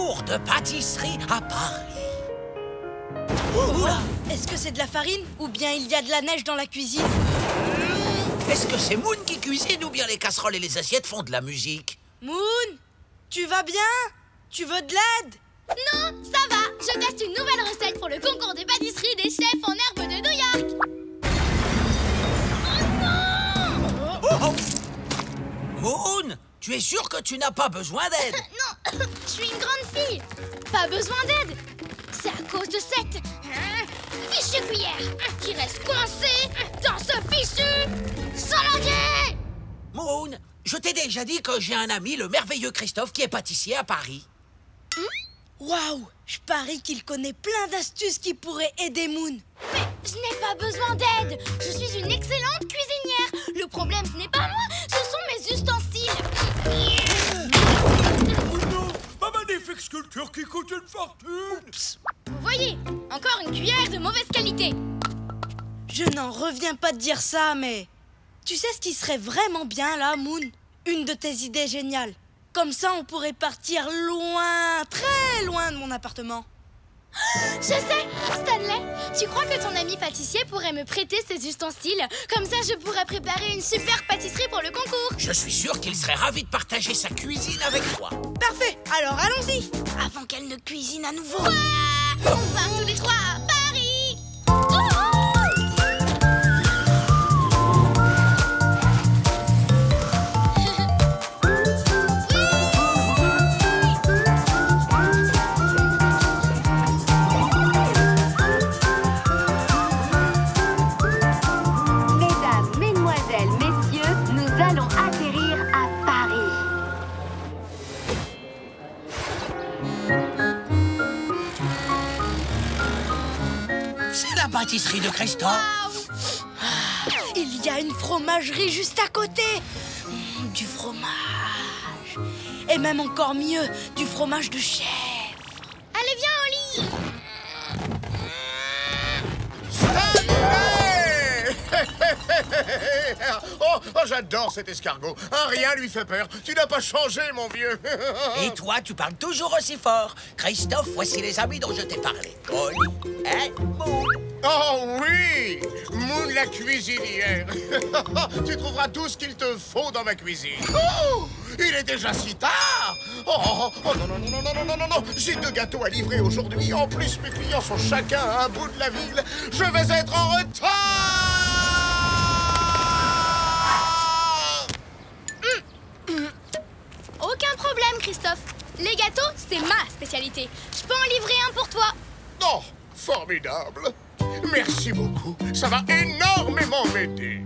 concours de pâtisserie à Paris. Oula! Est-ce que c'est de la farine ou bien il y a de la neige dans la cuisine? Est-ce que c'est Moon qui cuisine ou bien les casseroles et les assiettes font de la musique? Moon, tu vas bien? Tu veux de l'aide? Non, ça va. Je teste une nouvelle recette pour le concours de pâtisserie des chefs en herbe de New York. Oh non! Moon, tu es sûr que tu n'as pas besoin d'aide? Non, je suis une grande fille. Pas besoin d'aide. C'est à cause de cette fichue cuillère qui reste coincée dans ce fichu saladier. Moon, je t'ai déjà dit que j'ai un ami, le merveilleux Christophe, qui est pâtissier à Paris. Waouh! Je parie qu'il connaît plein d'astuces qui pourraient aider Moon. Mais je n'ai pas besoin d'aide. Je suis une excellente cuisinière. Le problème, ce n'est pas moi, ce sont mes ustensiles. Oh non, ma magnifique sculpture qui coûte une fortune. Oups! Vous voyez, encore une cuillère de mauvaise qualité. Je n'en reviens pas de dire ça, mais... Tu sais ce qui serait vraiment bien là, Moon? Une de tes idées géniales. Comme ça, on pourrait partir loin, très loin de mon appartement. Je sais, Stanley, tu crois que ton ami pâtissier pourrait me prêter ses ustensiles? Comme ça, je pourrais préparer une super pâtisserie pour le concours. Je suis sûr qu'il serait ravi de partager sa cuisine avec toi. Parfait, alors allons-y. Avant qu'elle ne cuisine à nouveau. On part tous les trois à Paris. Oh! Pâtisserie de Christophe. Il y a une fromagerie juste à côté. Du fromage. Et même encore mieux, du fromage de chèvre. Allez, viens au lit. Oh, j'adore cet escargot. Rien lui fait peur. Tu n'as pas changé, mon vieux. Et toi, tu parles toujours aussi fort. Christophe, voici les amis dont je t'ai parlé. Oli et Moon. Oh oui, Moon la cuisinière. Tu trouveras tout ce qu'il te faut dans ma cuisine. Oh, il est déjà si tard. Oh, non, non, non, non, non, non, non, non. J'ai 2 gâteaux à livrer aujourd'hui. En plus, mes clients sont chacun à un bout de la ville. Je vais être en retard. Aucun problème, Christophe. Les gâteaux, c'est ma spécialité. Je peux en livrer un pour toi. Oh, formidable. Merci beaucoup. Ça va énormément m'aider.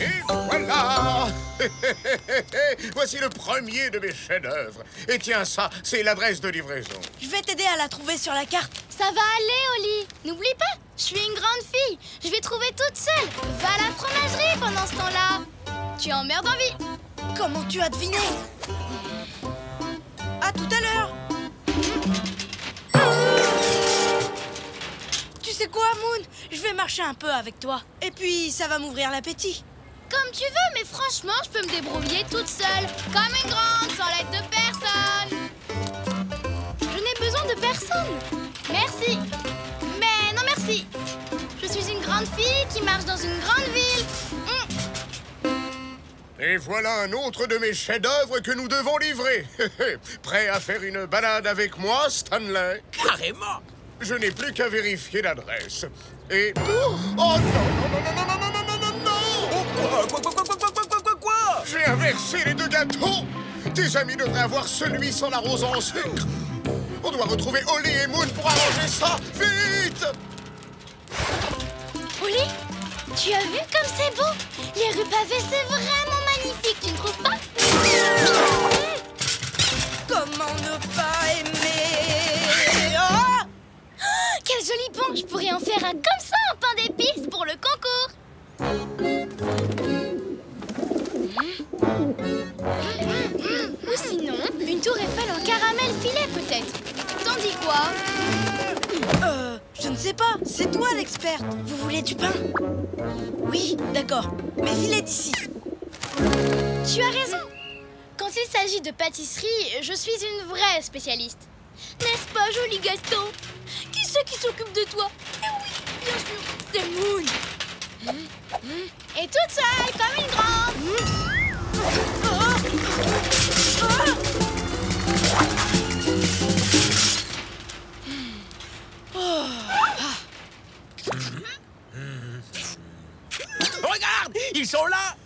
Et voilà. Voici le premier de mes chefs-d'œuvre. Et tiens, ça, c'est l'adresse de livraison. Je vais t'aider à la trouver sur la carte. Ça va aller, Oli. N'oublie pas, je suis une grande fille. Je vais trouver toute seule. Va à la fromagerie pendant ce temps-là. Tu es en merde en vie. Comment tu as deviné? À tout à l'heure. Tu sais quoi, Moon? Je vais marcher un peu avec toi. Et puis, ça va m'ouvrir l'appétit. Comme tu veux, mais franchement, je peux me débrouiller toute seule. Comme une grande, sans l'aide de personne. Je n'ai besoin de personne. Merci. Mais non, merci. Je suis une grande fille qui marche dans une grande ville. Et voilà un autre de mes chefs-d'œuvre que nous devons livrer. Prêt à faire une balade avec moi, Stanley? Carrément. Je n'ai plus qu'à vérifier l'adresse. Et... Oh non, non, non, non, non, non, non, non, non, non. Quoi? J'ai inversé les 2 gâteaux. Tes amis devraient avoir celui sans la rose en sucre. On doit retrouver Oli et Moon pour arranger ça. Vite! Oli, tu as vu comme c'est beau? Les rues pavées, c'est vraiment magnifique, tu ne trouves pas? Comment ne pas aimer? Oh! Quel joli pain! Je pourrais en faire un comme ça, un pain d'épices pour le concours. Ou sinon, une tour Eiffel en caramel filet peut-être. T'en dis quoi? Je ne sais pas, c'est toi l'experte. Vous voulez du pain? Oui, d'accord, mais filez d'ici. Tu as raison. Quand il s'agit de pâtisserie, je suis une vraie spécialiste. N'est-ce pas, joli gâteau? Qui c'est qui s'occupe de toi? Eh oui, bien sûr, c'est Moon. Et toute seule, comme une grande. Regarde, ils sont là.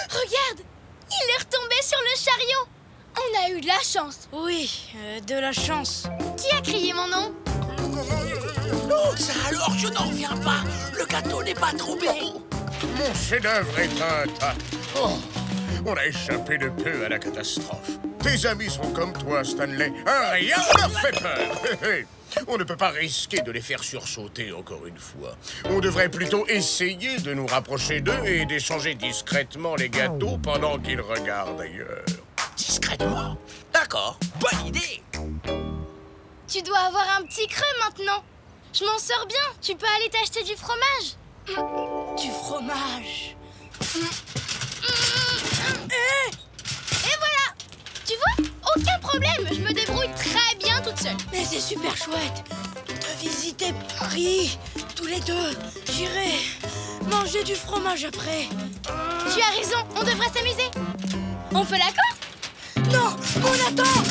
Regarde, il est retombé sur le chariot. On a eu de la chance. Oui, de la chance. Qui a crié mon nom? Oh, ça alors, je n'en reviens pas. Le gâteau n'est pas tombé. Mon chef-d'œuvre est intact. Oh, on a échappé de peu à la catastrophe. Tes amis sont comme toi, Stanley. Rien ne leur fait peur. On ne peut pas risquer de les faire sursauter encore une fois. On devrait plutôt essayer de nous rapprocher d'eux et d'échanger discrètement les gâteaux pendant qu'ils regardent ailleurs. Discrètement? D'accord, bonne idée. Tu dois avoir un petit creux maintenant. Je m'en sors bien. Tu peux aller t'acheter du fromage. Du fromage. Et voilà. Tu vois, aucun problème. Je me débrouille très bien toute seule. Mais c'est super chouette de visiter Paris, tous les deux. J'irai manger du fromage après. Tu as raison. On devrait s'amuser. On fait la course? Non, on attend.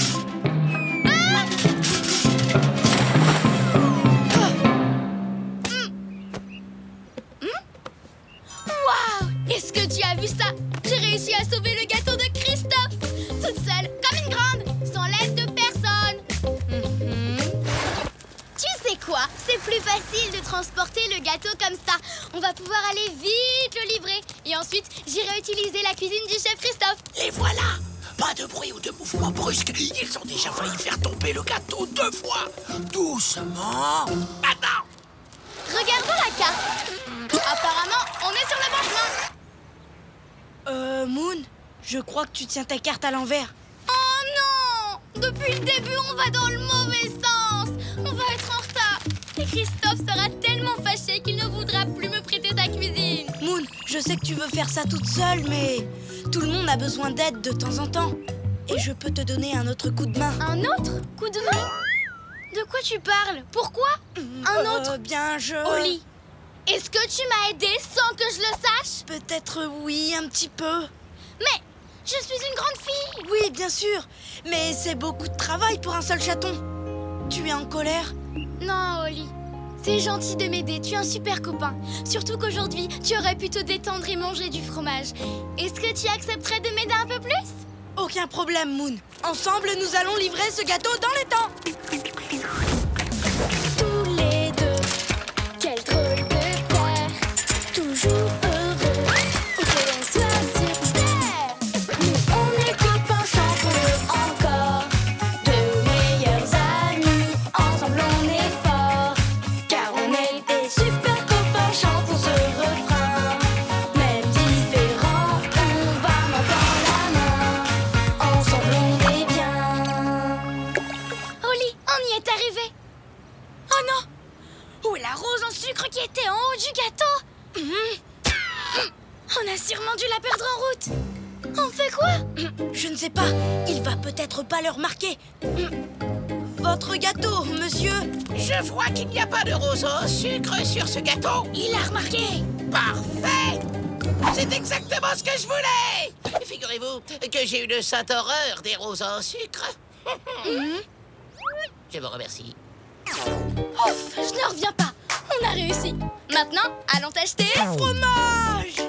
Waouh! Est-ce que tu as vu ça? J'ai réussi à sauver le gâteau de Christophe, toute seule, comme une grande, sans l'aide de personne. Tu sais quoi? C'est plus facile de transporter le gâteau comme ça. On va pouvoir aller vite le livrer. Et ensuite, j'irai utiliser la cuisine du chef Christophe. Les voilà. Pas de bruit ou de mouvement brusque. Ils ont déjà failli faire tomber le gâteau 2 fois. Doucement. Attends. Regardons la carte. Apparemment, on est sur le bon chemin. Moon, je crois que tu tiens ta carte à l'envers. Oh non! Depuis le début, on va dans le mauvais sens. On va être en retard. Et Christophe sera tellement fâché qu'il ne voudra plus me prêter sa cuisine. Moon, je sais que tu veux faire ça toute seule, mais tout le monde a besoin d'aide de temps en temps. Et je peux te donner un autre coup de main. Un autre coup de main? De quoi tu parles? Pourquoi? Un autre? Bien, Oli, est-ce que tu m'as aidé sans que je le sache? Peut-être oui, un petit peu. Mais je suis une grande fille. Oui, bien sûr. Mais c'est beaucoup de travail pour un seul chaton. Tu es en colère? Non, Oli. C'est gentil de m'aider, tu es un super copain. Surtout qu'aujourd'hui, tu aurais pu te détendre et manger du fromage. Est-ce que tu accepterais de m'aider un peu plus? Aucun problème, Moon. Ensemble, nous allons livrer ce gâteau dans les temps. Tous les deux, quel drôle de père. Toujours heureux, et que l'on soit sur terre. Nous, on est copains chanteux encore. Deux meilleurs amis, ensemble on est forts. Car on est des super copains, chantons ce refrain. Même différents, on va main dans la main. Ensemble on est bien. Oli, on y est arrivé. Oh non! Où est la rose en sucre qui était en haut du gâteau? On a sûrement dû la perdre en route. On fait quoi? Je ne sais pas. Il va peut-être pas le remarquer. Votre gâteau, monsieur. Je vois qu'il n'y a pas de roseau au sucre sur ce gâteau. Il a remarqué. Parfait. C'est exactement ce que je voulais. Figurez-vous que j'ai une sainte horreur des roses au sucre. Je vous remercie. Ouf, je ne reviens pas. On a réussi. Maintenant, allons t'acheter. Fromage.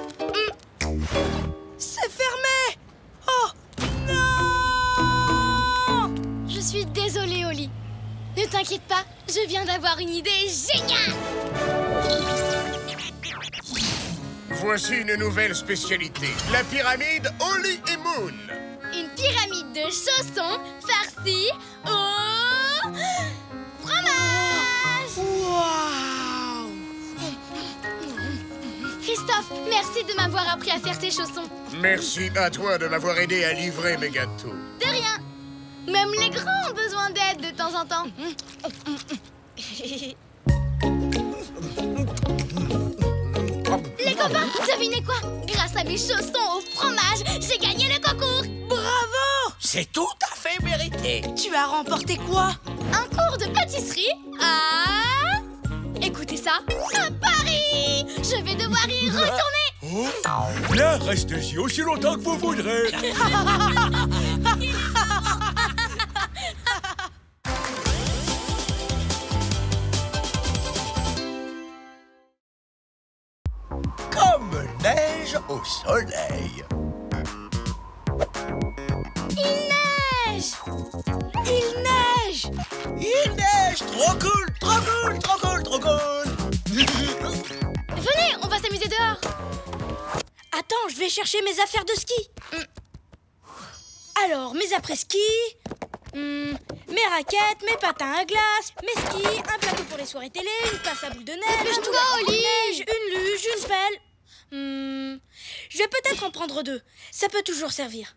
C'est fermé. Oh, non. Je suis désolée, Oli. Ne t'inquiète pas, je viens d'avoir une idée géniale. Voici une nouvelle spécialité. La pyramide Oli et Moon. Une pyramide de chaussons farcie au fromage. Waouh. Christophe, merci de m'avoir appris à faire ces chaussons. Merci à toi de m'avoir aidé à livrer mes gâteaux. De rien. Même les grands ont besoin d'aide de temps en temps. Les copains, devinez quoi? Grâce à mes chaussons au fromage, j'ai gagné le concours. Bravo! C'est tout à fait mérité. Tu as remporté quoi? Un cours de pâtisserie à... Écoutez ça, à Paris. Je vais devoir y retourner. Oh, bien, restez ici aussi longtemps que vous voudrez. Comme neige au soleil. Il neige. Il neige! Il neige. Trop cool, trop cool, trop cool, trop cool. Venez, on va s'amuser dehors. Attends, je vais chercher mes affaires de ski. Alors, mes après-ski, mes raquettes, mes patins à glace, mes skis, un plateau pour les soirées télé, une pince à boules de neige, Dépêche-toi, un moulin à Oli. neige, une luge, une pelle. Je vais peut-être en prendre 2. Ça peut toujours servir.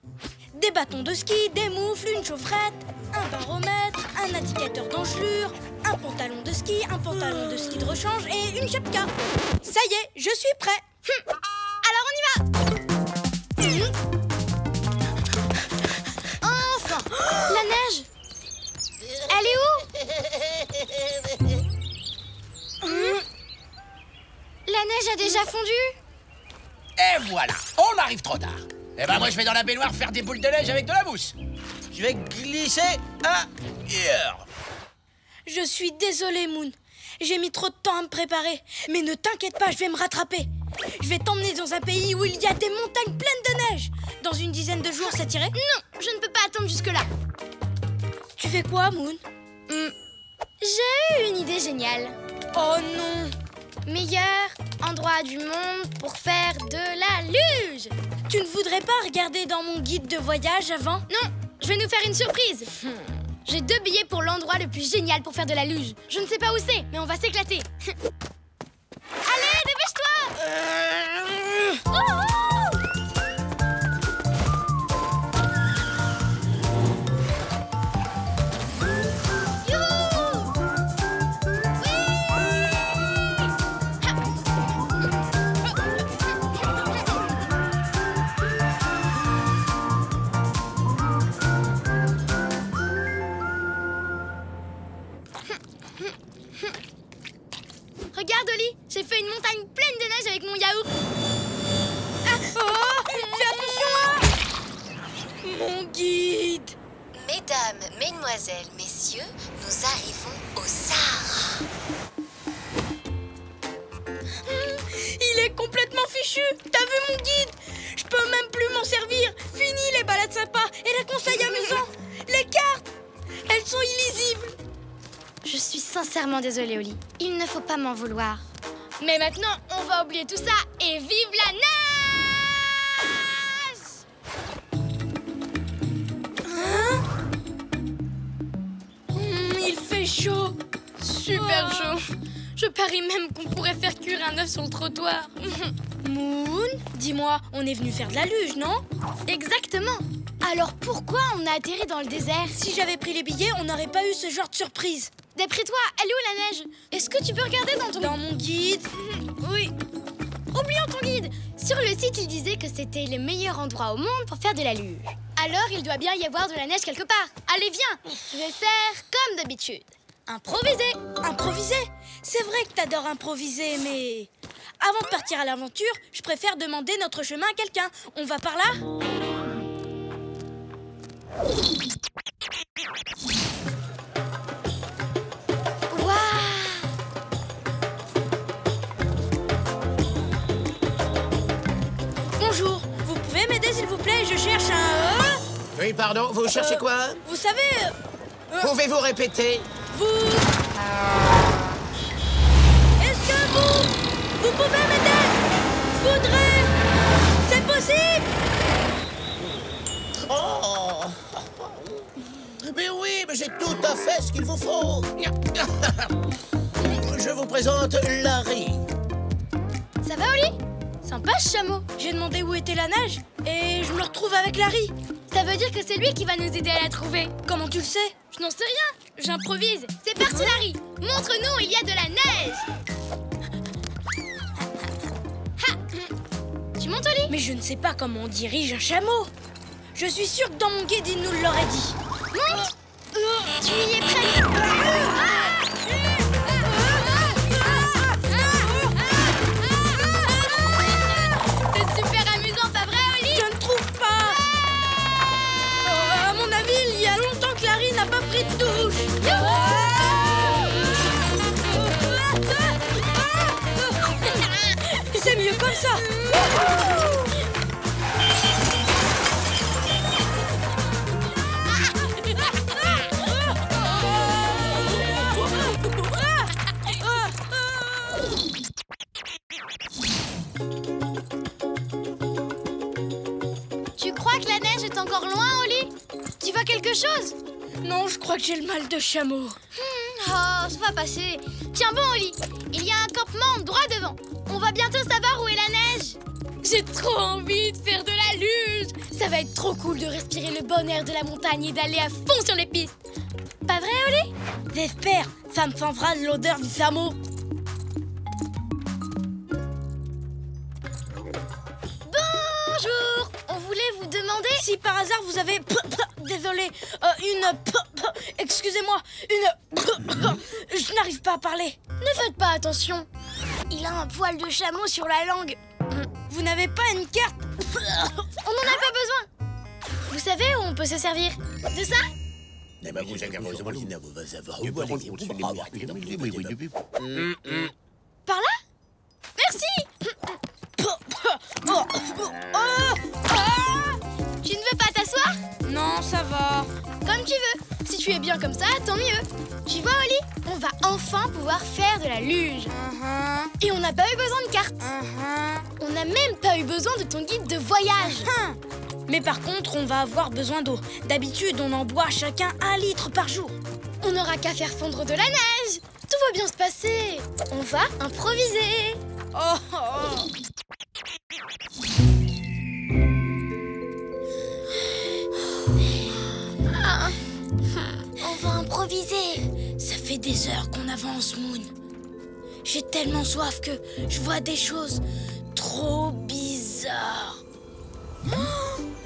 Des bâtons de ski, des moufles, une chaufferette, un baromètre, un indicateur d'engelure, un pantalon de ski de rechange et une chapka. Ça y est, je suis prêt. Alors on y va. Enfin, la neige. Elle est où? La neige a déjà fondu? Et voilà, on arrive trop tard. Eh ben moi je vais dans la baignoire faire des boules de neige avec de la mousse. Je vais glisser ailleurs. Je suis désolée, Moon. J'ai mis trop de temps à me préparer. Mais ne t'inquiète pas, je vais me rattraper. Je vais t'emmener dans un pays où il y a des montagnes pleines de neige. Dans une dizaine de jours, ça t'irait? Non, je ne peux pas attendre jusque-là. Tu fais quoi, Moon? J'ai eu une idée géniale. Oh non! Meilleur endroit du monde pour faire de la luge. Tu ne voudrais pas regarder dans mon guide de voyage avant? Non, je vais nous faire une surprise. J'ai 2 billets pour l'endroit le plus génial pour faire de la luge. Je ne sais pas où c'est, mais on va s'éclater. Allez, dépêche-toi. Oh, oh. Regarde, Oli, j'ai fait une montagne pleine de neige avec mon yaourt. Fais attention! Mon guide! Mesdames, mesdemoiselles, messieurs, nous arrivons au Sahara. Il est complètement fichu! T'as vu mon guide? Je peux même plus m'en servir! Fini les balades sympas et les conseils amusants! Les cartes! Elles sont illisibles! Je suis sincèrement désolée, Oli. Il ne faut pas m'en vouloir. Mais maintenant, on va oublier tout ça et vive la neige! Il fait chaud! Super chaud. Je parie même qu'on pourrait faire cuire un œuf sur le trottoir. Moon, dis-moi, on est venu faire de la luge, non? Exactement. Alors pourquoi on a atterri dans le désert? Si j'avais pris les billets, on n'aurait pas eu ce genre de surprise. D'après toi, elle est où la neige? Est-ce que tu peux regarder dans ton... Dans mon guide? Oui. Oublions ton guide. Sur le site, il disait que c'était le meilleur endroit au monde pour faire de la luge. Alors, il doit bien y avoir de la neige quelque part. Allez, viens. Je vais faire comme d'habitude. Improviser. Improviser? C'est vrai que t'adores improviser, mais... Avant de partir à l'aventure, je préfère demander notre chemin à quelqu'un. On va par là? Bonjour, vous pouvez m'aider s'il vous plaît? Je cherche un... Oui, pardon, vous cherchez quoi? Vous savez... Pouvez-vous répéter? Vous... Est-ce que vous pouvez m'aider? Je voudrais... C'est possible? Oh! Mais oui, mais j'ai tout à fait ce qu'il vous faut. Je vous présente Larry. Ça va, Oli? Sympa, ce chameau. J'ai demandé où était la neige et je me retrouve avec Larry. Ça veut dire que c'est lui qui va nous aider à la trouver. Comment tu le sais? Je n'en sais rien, j'improvise. C'est parti, Larry. Montre-nous où il y a de la neige. Ha. Tu montes au lit? Mais je ne sais pas comment on dirige un chameau. Je suis sûre que dans mon guide, il nous l'aurait dit. Monte. Tu y es prête? C'est super amusant, pas vrai, Oli? Je ne trouve pas. À mon avis, il y a longtemps que Larry n'a pas pris de douche. C'est mieux comme ça. Tu crois que la neige est encore loin, Oli? Tu vois quelque chose? Non, je crois que j'ai le mal de chameau. Oh, ça va passer. Tiens bon, Oli, il y a un campement droit devant. On va bientôt savoir où est la neige. J'ai trop envie de faire de la luge. Ça va être trop cool de respirer le bon air de la montagne et d'aller à fond sur les pistes. Pas vrai, Oli? J'espère, ça me changera de l'odeur du chameau. Bonjour. On voulait vous demander... Si par hasard vous avez... Désolé, excusez-moi, je n'arrive pas à parler. Ne faites pas attention. Il a un poil de chameau sur la langue. Vous n'avez pas une carte? On n'en a pas besoin. Vous savez où on peut se servir de ça? Par là? Merci. Tu ne veux pas t'asseoir? Non, ça va. Comme tu veux. Si tu es bien comme ça, tant mieux. Tu vois, Oli, on va enfin pouvoir faire de la luge. Et on n'a pas eu besoin de carte. On n'a même pas eu besoin de ton guide de voyage. Mais par contre, on va avoir besoin d'eau. D'habitude, on en boit chacun 1 litre par jour. On n'aura qu'à faire fondre de la neige. Tout va bien se passer. On va improviser. On va improviser. Ça fait des heures qu'on avance, Moon. J'ai tellement soif que je vois des choses trop bizarres.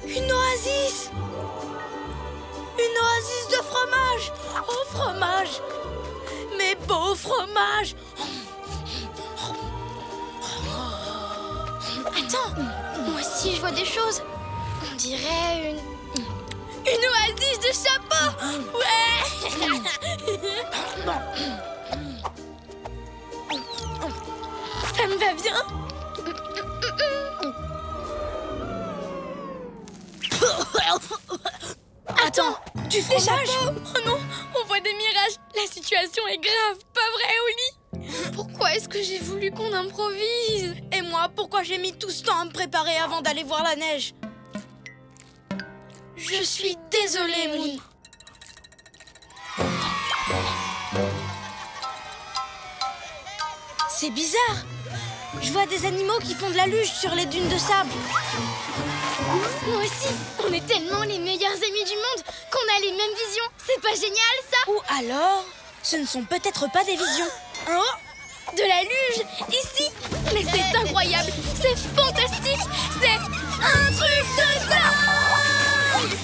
Une oasis! Une oasis de fromage! Oh, fromage! Mes beaux fromages! Attends, moi aussi je vois des choses. On dirait une oasis de chapeau. Ouais. Ça me va bien. Attends, Du fromage? oh non, on voit des mirages. La situation est grave, pas vrai, Oli? Pourquoi est-ce que j'ai voulu qu'on improvise? Et moi, pourquoi j'ai mis tout ce temps à me préparer avant d'aller voir la neige? Je suis désolée, Moon. C'est bizarre. Je vois des animaux qui font de la luge sur les dunes de sable. Moi aussi, on est tellement les meilleurs amis du monde qu'on a les mêmes visions. C'est pas génial, ça? Ou alors, ce ne sont peut-être pas des visions. De la luge, ici. Mais c'est incroyable, c'est fantastique, c'est un truc de dingue.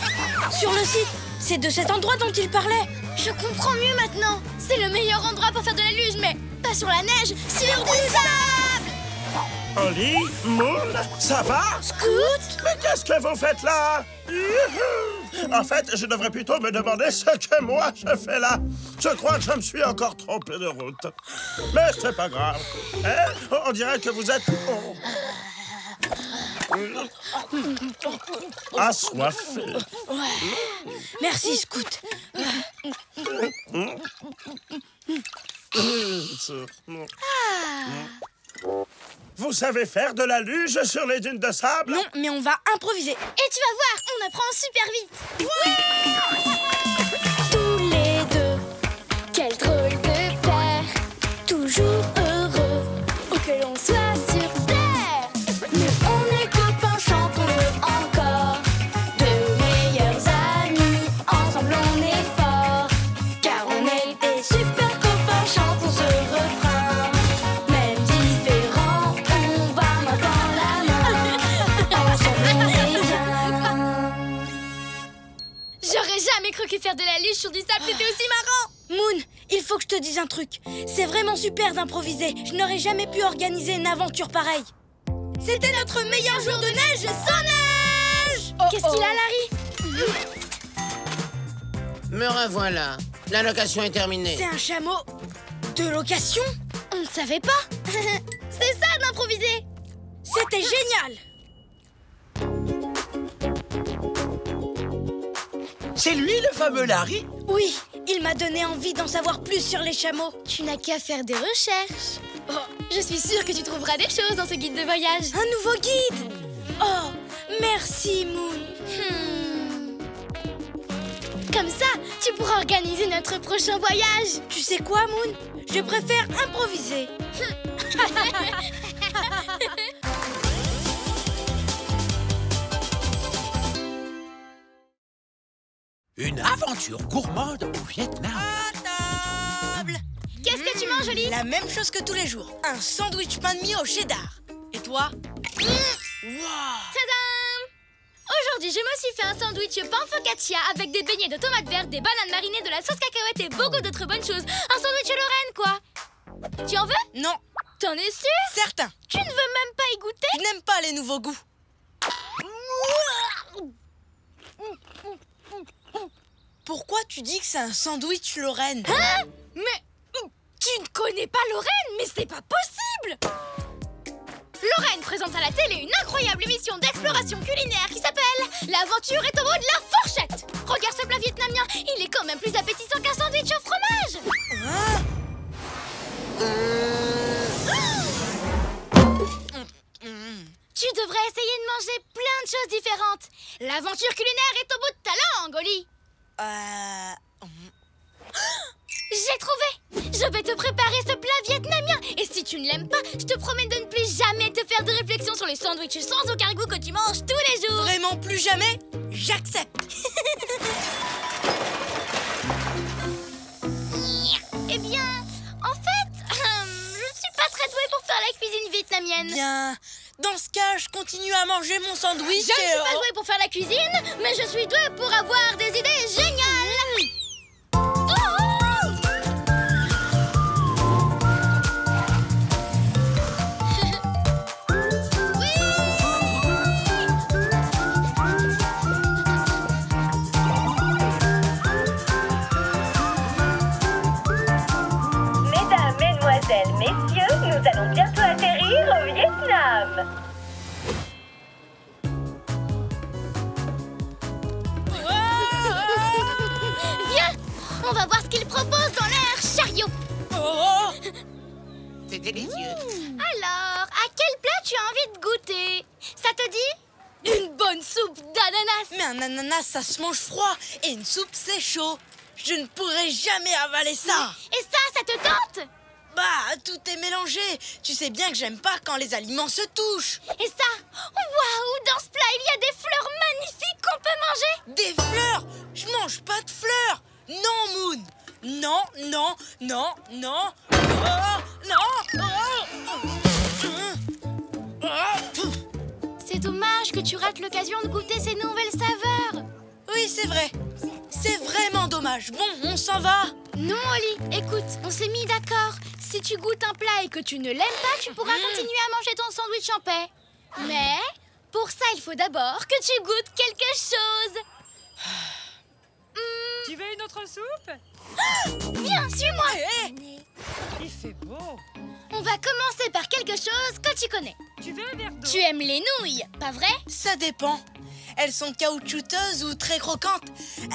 Sur le site, c'est de cet endroit dont il parlait. Je comprends mieux maintenant. C'est le meilleur endroit pour faire de la luge, mais pas sur la neige, sur du sable. Oli, Moon, ça va? Scoot? Mais qu'est-ce que vous faites là? Youhou! En fait, je devrais plutôt me demander ce que moi je fais là. Je crois que je me suis encore trompé de route. Mais c'est pas grave. Hein? On dirait que vous êtes... assoiffé. Merci, Scoot. Vous savez faire de la luge sur les dunes de sable? Non, mais on va improviser. Et tu vas voir, on apprend super vite. Tous les deux, quel drôle de paire, toujours heureux, où que l'on soit sur terre. Nous on est copains, chantons-le encore, de Les super copains chantons ce refrain. Même différents, on va main dans la main. Ensemble on est bien. J'aurais jamais cru que faire de la luge sur du sable c'était aussi marrant. Moon, il faut que je te dise un truc. C'est vraiment super d'improviser. Je n'aurais jamais pu organiser une aventure pareille. C'était notre meilleur jour de neige sans neige. Qu'est-ce qu'il a, Larry? Me revoilà. La location est terminée. C'est un chameau de location? On ne savait pas. C'est ça d'improviser. C'était génial. C'est lui le fameux Larry? Oui, il m'a donné envie d'en savoir plus sur les chameaux. Tu n'as qu'à faire des recherches. Oh, je suis sûre que tu trouveras des choses dans ce guide de voyage. Un nouveau guide. Oh, merci Moon. Comme ça, tu pourras organiser notre prochain voyage. Tu sais quoi Moon? Je préfère improviser. Une aventure gourmande au Vietnam. À table. Qu'est-ce que tu manges, Oli? La même chose que tous les jours. Un sandwich pain de mie au cheddar. Et toi? Wow. Tadam! Aujourd'hui, je me suis fait un sandwich pain focaccia avec des beignets de tomates vertes, des bananes marinées, de la sauce cacahuète et beaucoup d'autres bonnes choses. Un sandwich Lorraine, quoi. Tu en veux? Non, T'en es sûr? certain. Tu ne veux même pas y goûter? Je n'aime pas les nouveaux goûts. Pourquoi tu dis que c'est un sandwich Lorraine? Hein? Mais tu ne connais pas Lorraine? Mais c'est pas possible! Lorraine présente à la télé une incroyable émission d'exploration culinaire qui s'appelle L'aventure est au bout de la fourchette. Regarde ce plat vietnamien, il est quand même plus appétissant qu'un sandwich au fromage. Hein? Tu devrais essayer de manger plein de choses différentes. L'aventure culinaire est au bout de ta langue, Oli. J'ai trouvé! Je vais te préparer ce plat vietnamien. Et si tu ne l'aimes pas, je te promets de ne plus jamais te faire de réflexion sur les sandwichs sans aucun goût que tu manges tous les jours. Vraiment plus jamais? J'accepte. Eh bien, en fait, je ne suis pas très douée pour faire la cuisine vietnamienne. Bien. Dans ce cas, je continue à manger mon sandwich. Je ne suis pas douée pour faire la cuisine, mais je suis douée pour avoir des idées géniales. Mesdames, mesdemoiselles, messieurs, nous allons bientôt atterrir au Vietnam. Viens, on va voir ce qu'ils proposent dans leur chariot. C'est délicieux. Alors, à quel plat tu as envie de goûter? Ça te dit? Une bonne soupe d'ananas. Mais un ananas, ça se mange froid. Et une soupe, c'est chaud. Je ne pourrai jamais avaler ça. Et ça te tente? Bah, tout est mélangé. Tu sais bien que j'aime pas quand les aliments se touchent. Et ça? Waouh, dans ce plat, il y a des fleurs magnifiques qu'on peut manger. Des fleurs? Je mange pas de fleurs. Non, Moon. Non, non, non, non. Oh, non. C'est dommage que tu rates l'occasion de goûter ces nouvelles saveurs. Oui, c'est vrai. C'est vraiment dommage. Bon, on s'en va. Non, Oli, écoute, on s'est mis d'accord. Si tu goûtes un plat et que tu ne l'aimes pas, tu pourras continuer à manger ton sandwich en paix. Mais pour ça, il faut d'abord que tu goûtes quelque chose. Tu veux une autre soupe? Viens, suis-moi. Il fait beau. On va commencer par quelque chose que tu connais. Tu veux un verre d'eau? Tu aimes les nouilles, pas vrai? Ça dépend. Elles sont caoutchouteuses ou très croquantes.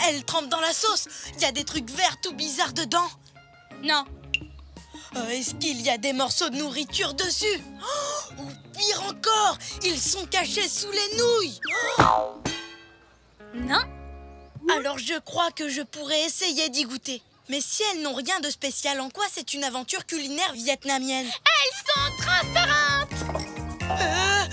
Elles trempent dans la sauce. Il y a des trucs verts tout bizarres dedans. Non. Est-ce qu'il y a des morceaux de nourriture dessus? Ou pire encore, ils sont cachés sous les nouilles. Non. Alors je crois que je pourrais essayer d'y goûter. Mais si elles n'ont rien de spécial, en quoi c'est une aventure culinaire vietnamienne? Elles sont transparentes. Euh,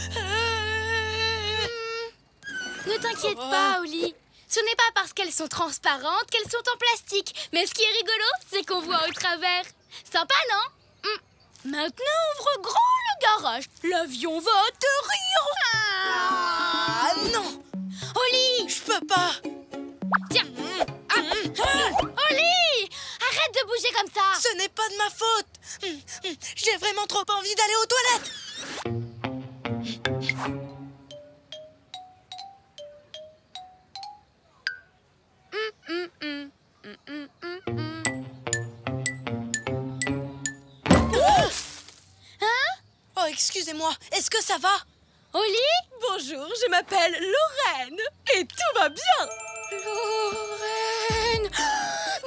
Ne t'inquiète pas, Oli. Ce n'est pas parce qu'elles sont transparentes qu'elles sont en plastique. Mais ce qui est rigolo, c'est qu'on voit au travers. Sympa, non? Maintenant, ouvre grand le garage. L'avion va atterrir. Ah non! Oli! Je peux pas! Tiens! Oli! Arrête de bouger comme ça! Ce n'est pas de ma faute! J'ai vraiment trop envie d'aller aux toilettes! Oh, excusez-moi, est-ce que ça va? Oli? Bonjour, je m'appelle Lorraine et tout va bien. Lorraine!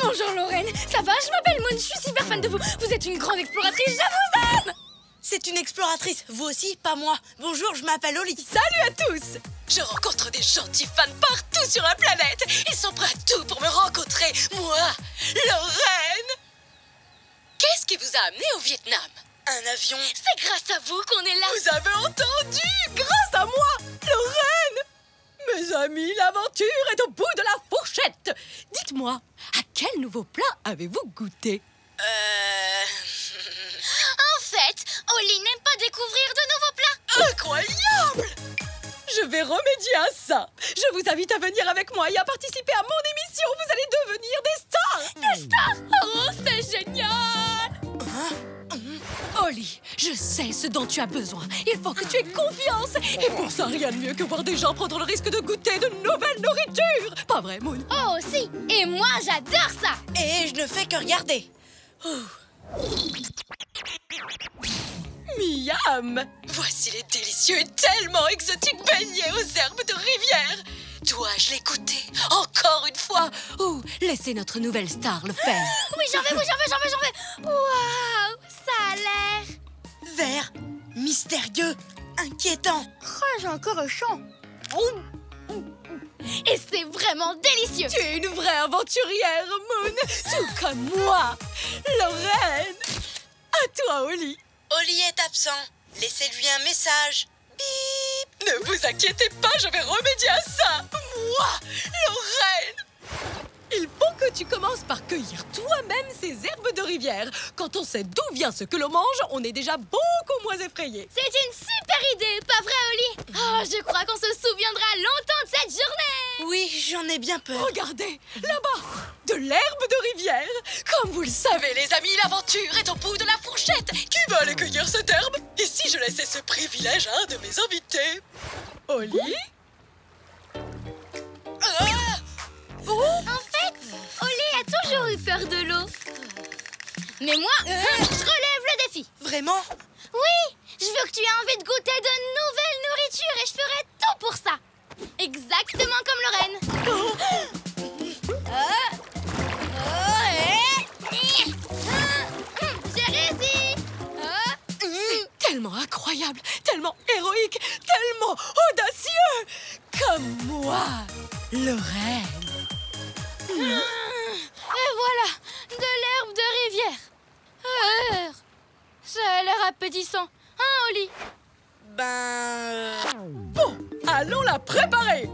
Bonjour Lorraine, ça va? Je m'appelle Moon, je suis super fan de vous. Vous êtes une grande exploratrice, je vous aime! C'est une exploratrice, vous aussi, pas moi. Bonjour, je m'appelle Oli. Salut à tous. Je rencontre des gentils fans partout sur la planète. Ils sont prêts à tout pour me rencontrer, moi, Lorraine. Qu'est-ce qui vous a amené au Vietnam? Un avion. C'est grâce à vous qu'on est là. Vous avez entendu? Grâce à moi, Lorraine. Mes amis, l'aventure est au bout de la fourchette. Dites-moi, à quel nouveau plat avez-vous goûté? En fait, Oli n'aime pas découvrir de nouveaux plats. Incroyable! Je vais remédier à ça. Je vous invite à venir avec moi et à participer à mon émission. Vous allez devenir des stars. Des stars? Oh, c'est génial! Oli, je sais ce dont tu as besoin. Il faut que tu aies confiance. Et pour ça, rien de mieux que voir des gens prendre le risque de goûter de nouvelles nourritures. Pas vrai, Moon? Oh, si. Et moi, j'adore ça. Et je ne fais que regarder. Miam! Voici les délicieux et tellement exotiques beignets aux herbes de rivière. Dois-je les goûter encore une fois? Ou laisser notre nouvelle star le faire? Oui, j'en veux. Waouh, ça a l'air... Vert, mystérieux, inquiétant. Oh, j'ai encore chaud. Et c'est vraiment délicieux. Tu es une vraie aventurière, Moon, tout comme moi. Lorraine, à toi, Oli. Oli est absent. Laissez-lui un message. Bip. Ne vous inquiétez pas, je vais remédier à ça. Moi, Lorraine. Il faut que tu commences par cueillir toi-même ces herbes de rivière. Quand on sait d'où vient ce que l'on mange, on est déjà beaucoup moins effrayé. C'est une super idée, pas vrai, Oli? Oh, je crois qu'on se souviendra longtemps de cette journée. Oui, j'en ai bien peur. Regardez, là-bas, de l'herbe de rivière. Comme vous le savez, les amis, l'aventure est au bout de la fourchette. Qui va aller cueillir cette herbe? Et si je laissais ce privilège à un de mes invités? Oli? En fait, Oli a toujours eu peur de l'eau. Mais moi, je relève le défi. Vraiment? Oui, je veux que tu aies envie de goûter de nouvelles nourritures et je ferai tout pour ça. Exactement comme Lorraine. J'ai réussi. C'est tellement incroyable, tellement héroïque, tellement audacieux. Comme moi, Lorraine. Et voilà, de l'herbe de rivière. Ça a l'air appétissant, hein, Oli? Bon, allons la préparer.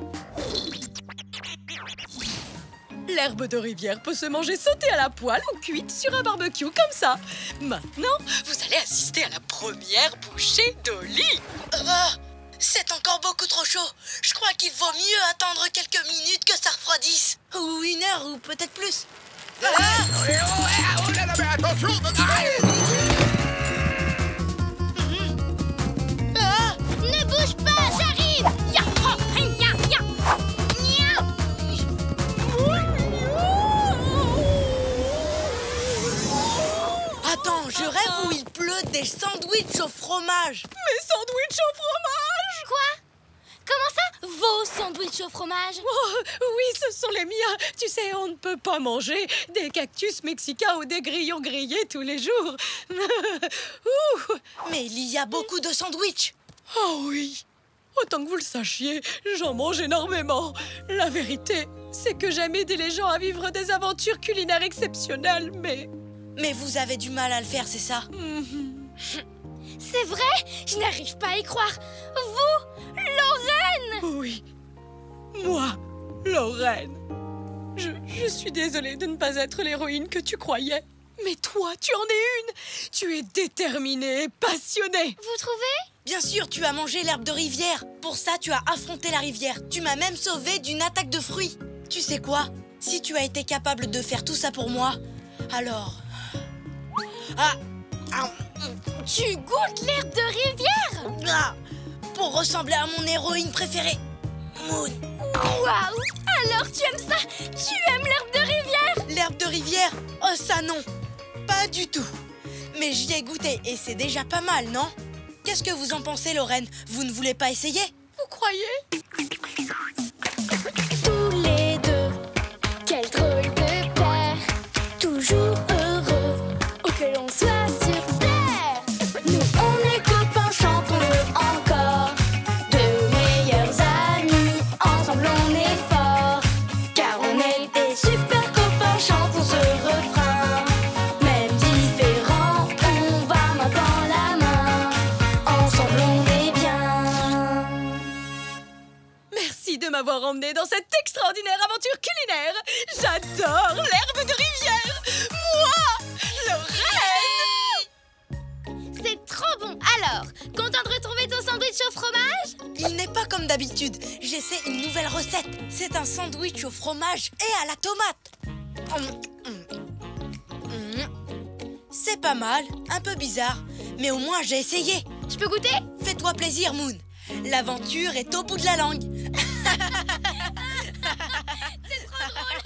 L'herbe de rivière peut se manger sautée à la poêle ou cuite sur un barbecue comme ça. Maintenant, vous allez assister à la première bouchée d'Oli. C'est encore beaucoup trop chaud. Je crois qu'il vaut mieux attendre quelques minutes que ça refroidisse. Ou une heure, ou peut-être plus. Oh là là, mais attention! Ne bouge pas, j'arrive. Ya, oh, ya, ya. Nya. Attends, je rêve où il pleut des sandwichs au fromage. Mes sandwichs au fromage. Quoi? Comment ça, vos sandwichs au fromage? Oh, oui, ce sont les miens. Tu sais, on ne peut pas manger des cactus mexicains ou des grillons grillés tous les jours. Ouh. Mais il y a beaucoup de sandwichs. Oh oui. Autant que vous le sachiez, j'en mange énormément. La vérité, c'est que j'aime aider les gens à vivre des aventures culinaires exceptionnelles, mais... Mais vous avez du mal à le faire, c'est ça? C'est vrai? Je n'arrive pas à y croire. Vous, Lorraine? Oui, moi, Lorraine, je suis désolée de ne pas être l'héroïne que tu croyais. Mais toi, tu en es une. Tu es déterminée et passionnée. Vous trouvez? Bien sûr, tu as mangé l'herbe de rivière. Pour ça, tu as affronté la rivière. Tu m'as même sauvée d'une attaque de fruits. Tu sais quoi? Si tu as été capable de faire tout ça pour moi, alors... Tu goûtes l'herbe de rivière? Pour ressembler à mon héroïne préférée, Moon. Waouh! Alors tu aimes ça? Tu aimes l'herbe de rivière? L'herbe de rivière? Oh ça non, pas du tout. Mais j'y ai goûté et c'est déjà pas mal, non? Qu'est-ce que vous en pensez, Lorraine? Vous ne voulez pas essayer? Vous croyez? Tous les deux, quel drôle de paire, toujours heureux, où que l'on soit sur terre. Nous on est copains, chantons-le encore, de meilleurs amis, ensemble on est forts, car on est des super copains, chantons ce refrain. Même différents, on va main dans la main, ensemble on est bien. Merci de m'avoir emmenée dans cette extraordinaire aventure culinaire. J'adore l'herbe de rivière. Moi, Lorraine. C'est trop bon! Alors, content de retrouver ton sandwich au fromage? Il n'est pas comme d'habitude. J'essaie une nouvelle recette. C'est un sandwich au fromage et à la tomate. C'est pas mal, un peu bizarre, mais au moins j'ai essayé. Je peux goûter? Fais-toi plaisir, Moon. L'aventure est au bout de la langue. C'est trop drôle!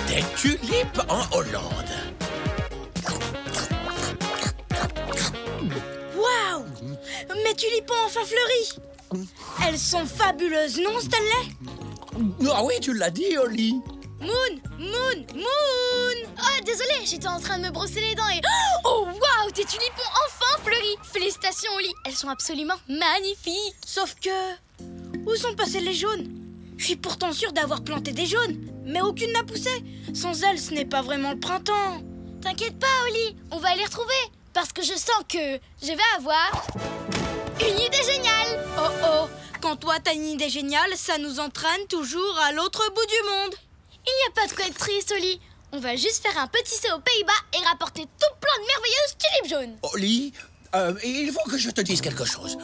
Des tulipes en Hollande. Waouh! Mes tulipes ont enfin fleuri. Elles sont fabuleuses, non, Stanley? Ah oui, tu l'as dit, Oli. Moon! Oh, désolée, j'étais en train de me brosser les dents et... Oh, waouh, tes tulipes ont enfin fleuri! Félicitations, Oli, elles sont absolument magnifiques! Sauf que... Où sont passés les jaunes? Je suis pourtant sûre d'avoir planté des jaunes, mais aucune n'a poussé. Sans elles, ce n'est pas vraiment le printemps. T'inquiète pas, Oli, on va les retrouver. Parce que je sens que je vais avoir une idée géniale! Oh, quand toi t'as une idée géniale, ça nous entraîne toujours à l'autre bout du monde. Il n'y a pas de quoi être triste, Oli. On va juste faire un petit saut aux Pays-Bas et rapporter tout plein de merveilleuses tulipes jaunes. Oli, il faut que je te dise quelque chose.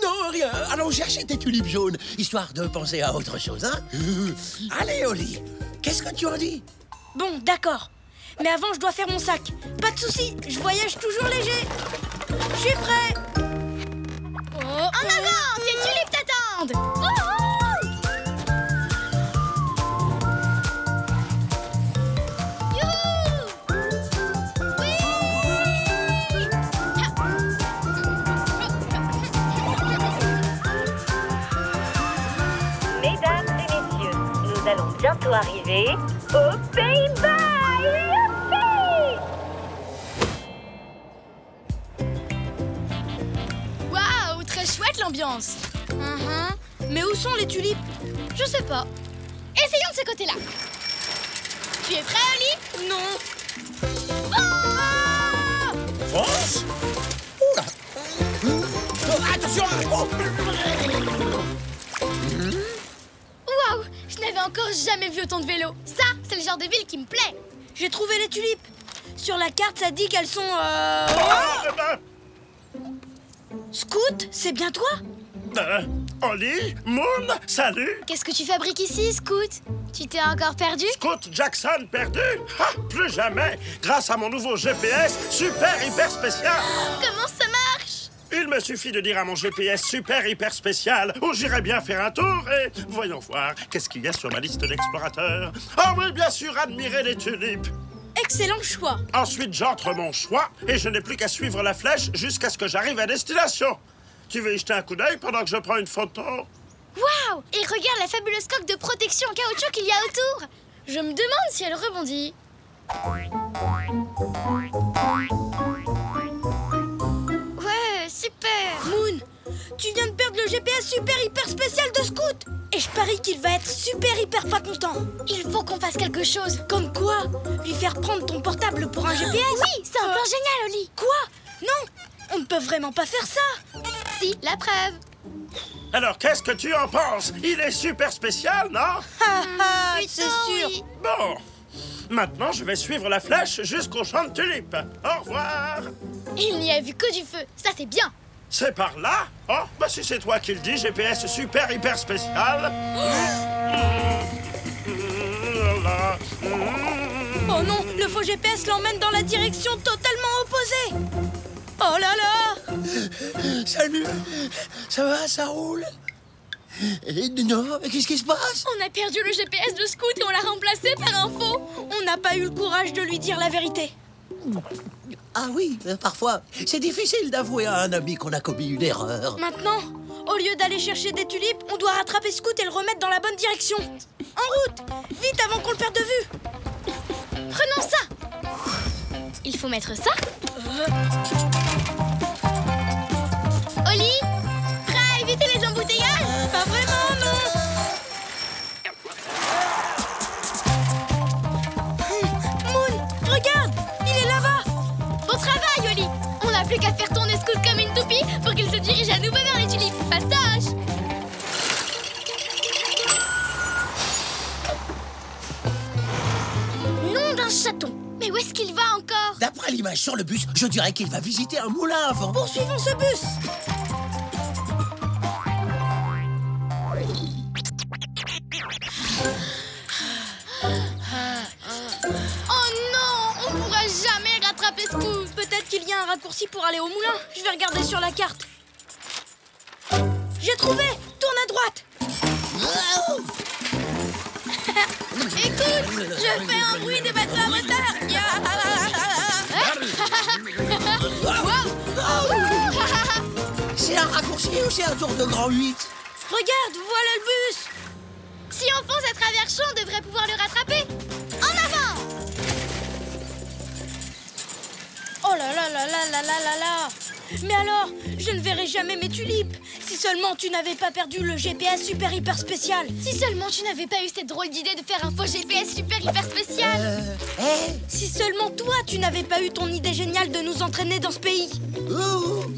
Non, rien. Allons chercher tes tulipes jaunes, histoire de penser à autre chose, hein? Allez, Oli, qu'est-ce que tu en dis? Bon, d'accord. Mais avant, je dois faire mon sac. Pas de souci, je voyage toujours léger. Je suis prêt. En avant, tes tulipes t'attendent. Mesdames et messieurs, nous allons bientôt arriver aux Pays-Bas. Youpi! Waouh, très chouette l'ambiance. Mais où sont les tulipes? Je sais pas. Essayons de ce côté-là. Tu es prêt, Oli? Non. France? Oula! Attention! Waouh, je n'avais encore jamais vu autant de vélos. Ça, c'est le genre de ville qui me plaît. J'ai trouvé les tulipes. Sur la carte, ça dit qu'elles sont... Scout, c'est bien toi? Oli, Moon, salut. Qu'est-ce que tu fabriques ici, Scout? Tu t'es encore perdu? Scout Jackson perdu? Plus jamais. Grâce à mon nouveau GPS super hyper spécial. Comment ça marche? Il me suffit de dire à mon GPS super hyper spécial où j'irai bien faire un tour et voyons voir qu'est-ce qu'il y a sur ma liste d'explorateurs. Ah oui, bien sûr, admirer les tulipes. Excellent choix. Ensuite, j'entre mon choix et je n'ai plus qu'à suivre la flèche jusqu'à ce que j'arrive à destination. Tu veux y jeter un coup d'œil pendant que je prends une photo? Waouh! Et regarde la fabuleuse coque de protection en caoutchouc qu'il y a autour. Je me demande si elle rebondit. Ouais, super! Moon, Tu viens de perdre le GPS super hyper spécial de Scout. Et je parie qu'il va être super hyper pas content. Il faut qu'on fasse quelque chose. Comme quoi? Lui faire prendre ton portable pour un GPS? Oui, c'est un plan génial, Oli. Quoi? Non, on ne peut vraiment pas faire ça. Si, la preuve. Alors, qu'est-ce que tu en penses? Il est super spécial, non? C'est sûr. Oui. Bon, maintenant je vais suivre la flèche jusqu'au champ de tulipes. Au revoir. Il n'y a vu que du feu. Ça, c'est bien. C'est par là? Oh, bah si c'est toi qui le dis, GPS super hyper spécial. Oh non, le faux GPS l'emmène dans la direction totalement opposée. Oh là là! Salut. Ça va, ça roule? Non, qu'est-ce qui se passe? On a perdu le GPS de Scout et on l'a remplacé par un faux. On n'a pas eu le courage de lui dire la vérité. Ah oui, parfois, c'est difficile d'avouer à un ami qu'on a commis une erreur. Maintenant, au lieu d'aller chercher des tulipes, on doit rattraper Scout et le remettre dans la bonne direction. En route! Vite avant qu'on le perde de vue! Prenons ça. Il faut mettre ça. Oli, prêt à éviter les embouteillages? Pas vraiment, non! Moon, regarde! Il est là-bas! Bon travail, Oli. On n'a plus qu'à faire tourner Scout comme une toupie pour qu'il se dirige à nouveau vers les tulipes. Fastoche! Nom d'un chaton. Mais où est-ce qu'il va encore? D'après l'image sur le bus, je dirais qu'il va visiter un moulin avant. Poursuivons ce bus! Oh non, on pourra jamais rattraper Scout. Peut-être qu'il y a un raccourci pour aller au moulin. Je vais regarder sur la carte. J'ai trouvé! Tourne à droite! Écoute, je fais un bruit de bateau à moteur. C'est un raccourci ou c'est un tour de grand 8? Regarde, voilà le bus! Si on fonce à travers champ, on devrait pouvoir le rattraper. En avant! Oh là là là là là là là là! Mais alors, je ne verrai jamais mes tulipes. Si seulement tu n'avais pas perdu le GPS super hyper spécial. Si seulement tu n'avais pas eu cette drôle d'idée de faire un faux GPS super hyper spécial. Si seulement toi, tu n'avais pas eu ton idée géniale de nous entraîner dans ce pays.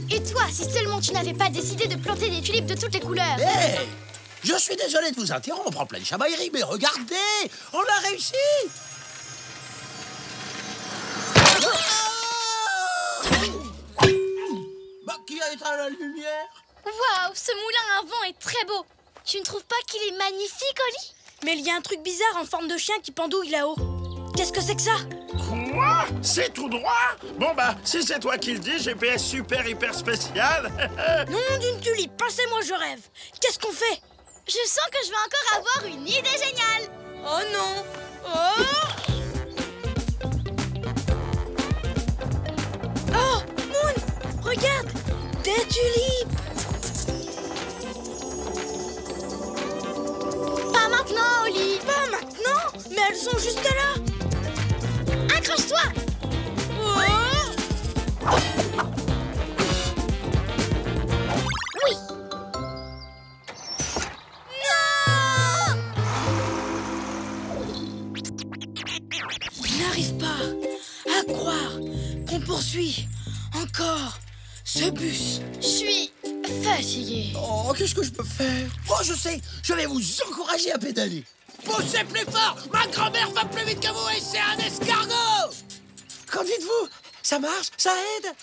Et toi, si seulement tu n'avais pas décidé de planter des tulipes de toutes les couleurs. Je suis désolé de vous interrompre en pleine chamaillerie, mais regardez, on a réussi. Bah, qui a éteint la lumière? Waouh, ce moulin à vent est très beau. Tu ne trouves pas qu'il est magnifique, Oli? Mais il y a un truc bizarre en forme de chien qui pendouille là-haut. Qu'est-ce que c'est que ça? Quoi? C'est tout droit? Bon bah, si c'est toi qui le dis, GPS super hyper spécial. Non, d'une tulipe, passez-moi, je rêve. Qu'est-ce qu'on fait? Je sens que je vais encore avoir une idée géniale. Oh non! Oh! Oh, Moon, regarde! Des tulipes! Pas maintenant, Oli. Pas maintenant? Mais elles sont juste là! Accroche-toi! Oh! Oui! Je n'arrive pas à croire qu'on poursuit encore ce bus. Je suis fatiguée. Oh, qu'est-ce que je peux faire? Oh, je sais, je vais vous encourager à pédaler. Poussez plus fort! Ma grand-mère va plus vite que vous et c'est un escargot! Qu'en dites-vous? Ça marche? Ça aide?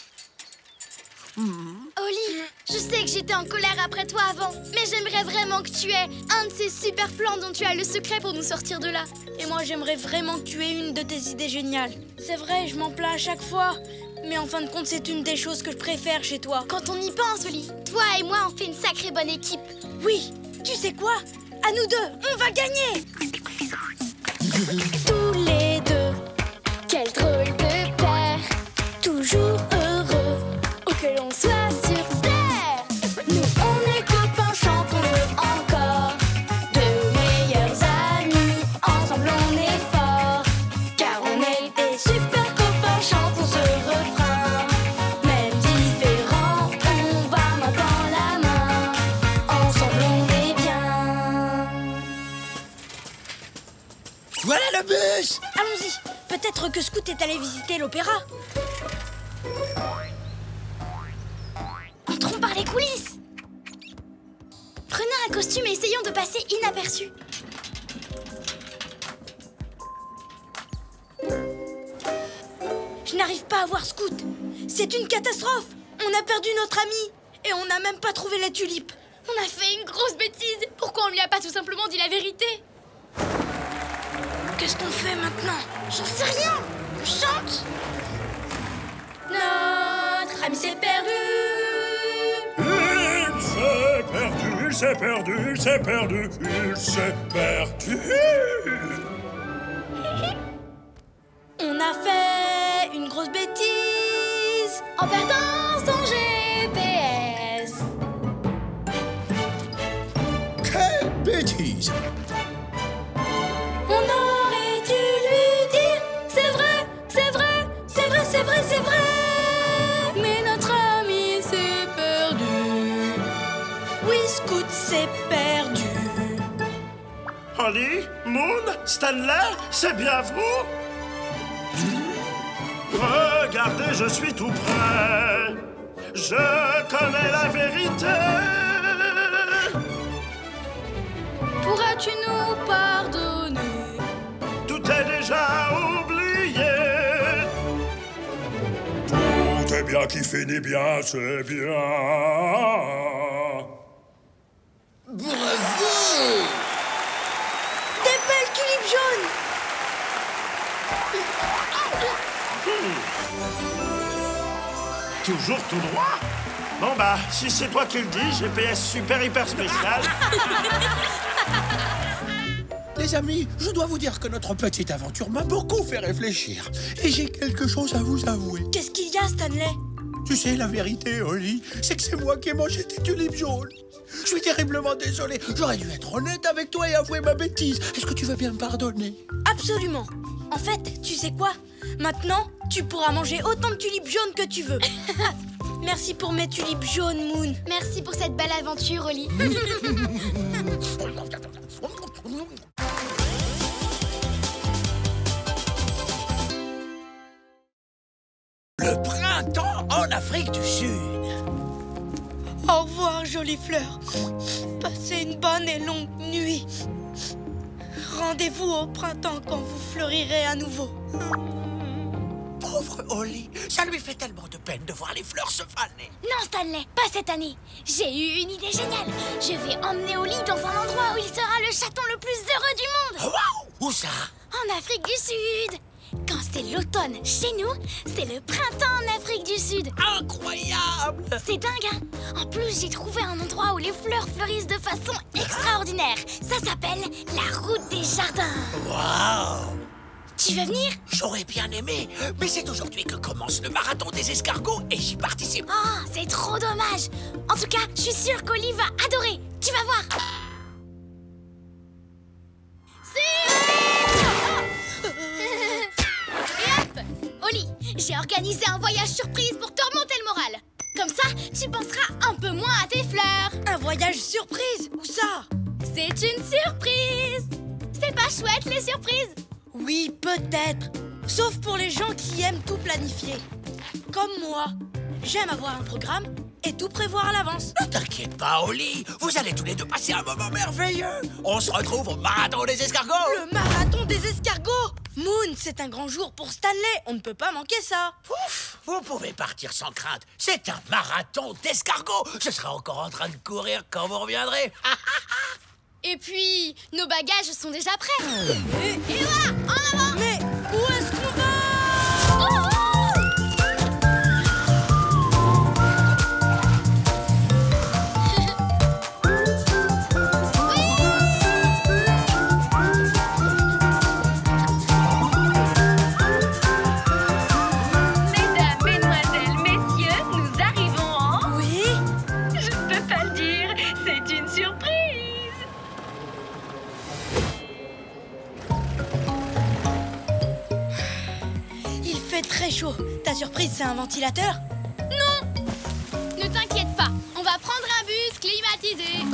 Oli, je sais que j'étais en colère après toi avant, mais j'aimerais vraiment que tu aies un de ces super plans dont tu as le secret pour nous sortir de là. Et moi, j'aimerais vraiment que tu aies une de tes idées géniales. C'est vrai, je m'en plains à chaque fois. Mais en fin de compte, c'est une des choses que je préfère chez toi. Quand on y pense, Oli, toi et moi, on fait une sacrée bonne équipe. Oui, tu sais quoi? À nous deux, on va gagner! Tous les deux, quel drôle de paire, toujours heureux, où que l'on soit sur terre. Nous on est copains, chantons-le encore, de meilleurs amis, ensemble on est forts, car on est des super copains, chantons ce refrain. Même différents, on va main dans la main. le bus! Allons-y. Peut-être que Scout est allé visiter l'opéra. Entrons par les coulisses. Prenez un costume et essayons de passer inaperçus. Je n'arrive pas à voir Scout. C'est une catastrophe. On a perdu notre ami. Et on n'a même pas trouvé les tulipes. On a fait une grosse bêtise. Pourquoi on lui a pas tout simplement dit la vérité? Qu'est-ce qu'on fait maintenant? J'en sais rien. On chante. Notre ami s'est perdu. Il s'est perdu, il s'est perdu, il s'est perdu, il s'est perdu. On a fait une grosse bêtise En perdant son GPS. Quelle bêtise! On aurait dû lui dire c'est vrai, c'est vrai, c'est vrai, c'est vrai, c'est vrai. Mais notre ami s'est perdu. Oui, Scout s'est perdu. Holly, Moon, Stanley, c'est bien vous? Regardez, je suis tout prêt. Je connais la vérité. Pourras-tu nous pardonner? Tout est déjà oublié. Tout est bien qui finit bien, c'est bien. Bravo! Des belles tulipes jaunes. Toujours tout droit? Bon bah, si c'est toi qui le dis, GPS super hyper spécial. Les amis, je dois vous dire que notre petite aventure m'a beaucoup fait réfléchir. Et j'ai quelque chose à vous avouer. Qu'est-ce qu'il y a, Stanley? Tu sais, la vérité, Holly, c'est que c'est moi qui ai mangé tes tulipes jaunes. Je suis terriblement désolé. J'aurais dû être honnête avec toi et avouer ma bêtise. Est-ce que tu veux bien me pardonner? Absolument. En fait, tu sais quoi? Maintenant, tu pourras manger autant de tulipes jaunes que tu veux. Merci pour mes tulipes jaunes, Moon. Merci pour cette belle aventure, Holly. Le printemps en Afrique du Sud. Au revoir, jolie fleur. Passez une bonne et longue nuit. Rendez-vous au printemps quand vous fleurirez à nouveau. Pauvre Holly, ça lui fait tellement de peine de voir les fleurs se faner. Non, Stanley, pas cette année. J'ai eu une idée géniale. Je vais emmener Holly dans un endroit où il sera le chaton le plus heureux du monde. Waouh! Où ça? En Afrique du Sud. Quand c'est l'automne chez nous, c'est le printemps en Afrique du Sud. Incroyable! C'est dingue, hein? En plus, j'ai trouvé un endroit où les fleurs fleurissent de façon extraordinaire. Ça s'appelle la route des jardins. Waouh! Tu veux venir? J'aurais bien aimé, mais c'est aujourd'hui que commence le marathon des escargots et j'y participe. Oh, c'est trop dommage. En tout cas, je suis sûre qu'Holly va adorer. Tu vas voir. Et hop! Holly, j'ai organisé un voyage surprise pour te remonter le moral. Comme ça, tu penseras un peu moins à tes fleurs. Un voyage surprise? Où ça? C'est une surprise. C'est pas chouette, les surprises? Oui, peut-être. Sauf pour les gens qui aiment tout planifier. Comme moi. J'aime avoir un programme et tout prévoir à l'avance. Ne t'inquiète pas, Holly. Vous allez tous les deux passer un moment merveilleux. On se retrouve au marathon des escargots. Le marathon des escargots! Moon, c'est un grand jour pour Stanley. On ne peut pas manquer ça. Ouf, vous pouvez partir sans crainte. C'est un marathon d'escargots. Je serai encore en train de courir quand vous reviendrez. Et puis, nos bagages sont déjà prêts. Et là, en avant! Mais où est-ce qu'on va? Mesdames, mesdemoiselles, messieurs, nous arrivons en... Oui? Je ne peux pas le dire, c'est une surprise. Il fait très chaud. Ta surprise, c'est un ventilateur? Non! Ne t'inquiète pas, on va prendre un bus climatisé.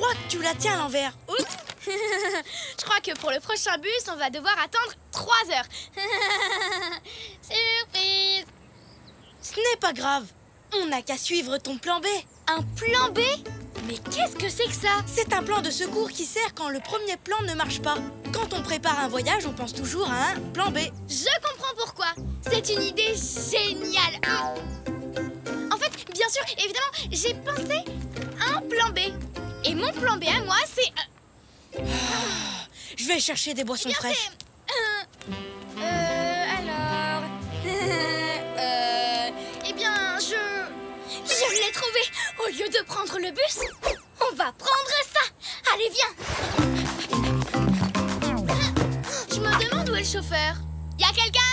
crois que tu la tiens à l'envers. Oups. Je crois que pour le prochain bus, on va devoir attendre 3 heures. Surprise. Ce n'est pas grave. On n'a qu'à suivre ton plan B. Un plan B? Mais qu'est-ce que c'est que ça? C'est un plan de secours qui sert quand le premier plan ne marche pas. Quand on prépare un voyage, on pense toujours à un plan B. Je comprends pourquoi. C'est une idée géniale. En fait, bien sûr, évidemment, j'ai pensé à un plan B. Et mon plan B à moi, c'est... Je vais chercher des boissons fraîches. Alors... Eh bien, je l'ai trouvé. Au lieu de prendre le bus, on va prendre ça. Allez, viens. Je me demande où est le chauffeur. Y a quelqu'un?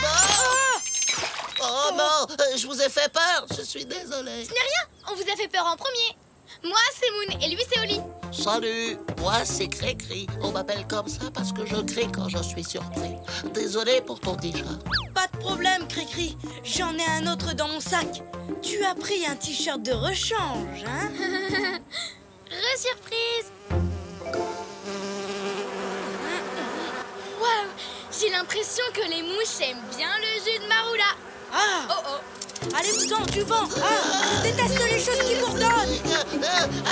Oh non, je vous ai fait peur, je suis désolé. Ce n'est rien, on vous a fait peur en premier. Moi, c'est Moon et lui, c'est Oli. Salut, moi c'est Cricri. On m'appelle comme ça parce que je crie quand je suis surpris. Désolé pour ton t-shirt. Pas de problème, Cricri. J'en ai un autre dans mon sac. Tu as pris un t-shirt de rechange, hein? Re-surprise. Waouh, j'ai l'impression que les mouches aiment bien le jus de Marula. Ah! Oh oh. Allez-vous-en, du vent! Ah! Je déteste les choses qui bourdonnent!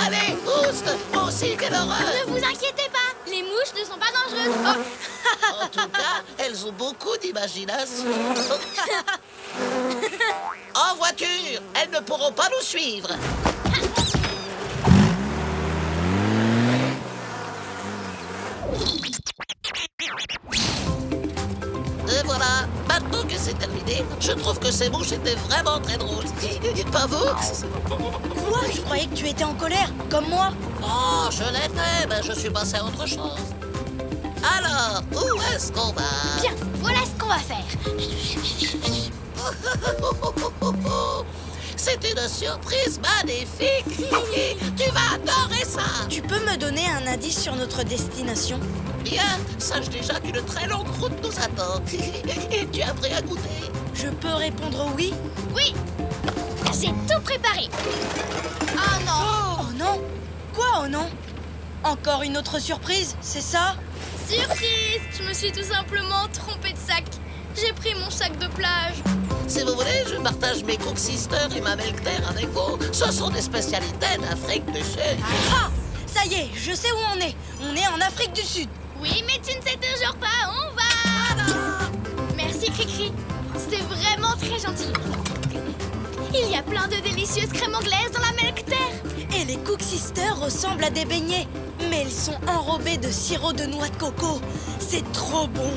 Allez, oust! Moi aussi, quelle horreur! Ne vous inquiétez pas, les mouches ne sont pas dangereuses. Oh. En tout cas, elles ont beaucoup d'imagination. En voiture, elles ne pourront pas nous suivre. Et voilà, maintenant que c'est terminé, je trouve que ces mouches étaient vraiment très drôles. Pas vous? Quoi? Je croyais que tu étais en colère, comme moi. Oh, je l'étais, mais je suis passé à autre chose. Alors, où est-ce qu'on va? Bien, voilà ce qu'on va faire. C'est une surprise magnifique. Tu vas adorer ça. Tu peux me donner un indice sur notre destination? Bien, sache déjà qu'une très longue route nous attend. Et tu as prêt à goûter? Je peux répondre oui? Oui, j'ai tout préparé. Oh non. Oh non? Quoi, oh non? Encore une autre surprise, c'est ça? Surprise! Je me suis tout simplement trompée de sac. J'ai pris mon sac de plage. Si vous voulez, je partage mes Cook Sisters et ma Milk Terre avec vous. Ce sont des spécialités d'Afrique du Sud. Ah! Ça y est, je sais où on est. On est en Afrique du Sud. Oui, mais tu ne sais toujours pas où on va. Merci, Cricri. C'était vraiment très gentil. Il y a plein de délicieuses crèmes anglaises dans la Milk Terre. Et les Cook Sisters ressemblent à des beignets. Mais ils sont enrobés de sirop de noix de coco. C'est trop bon.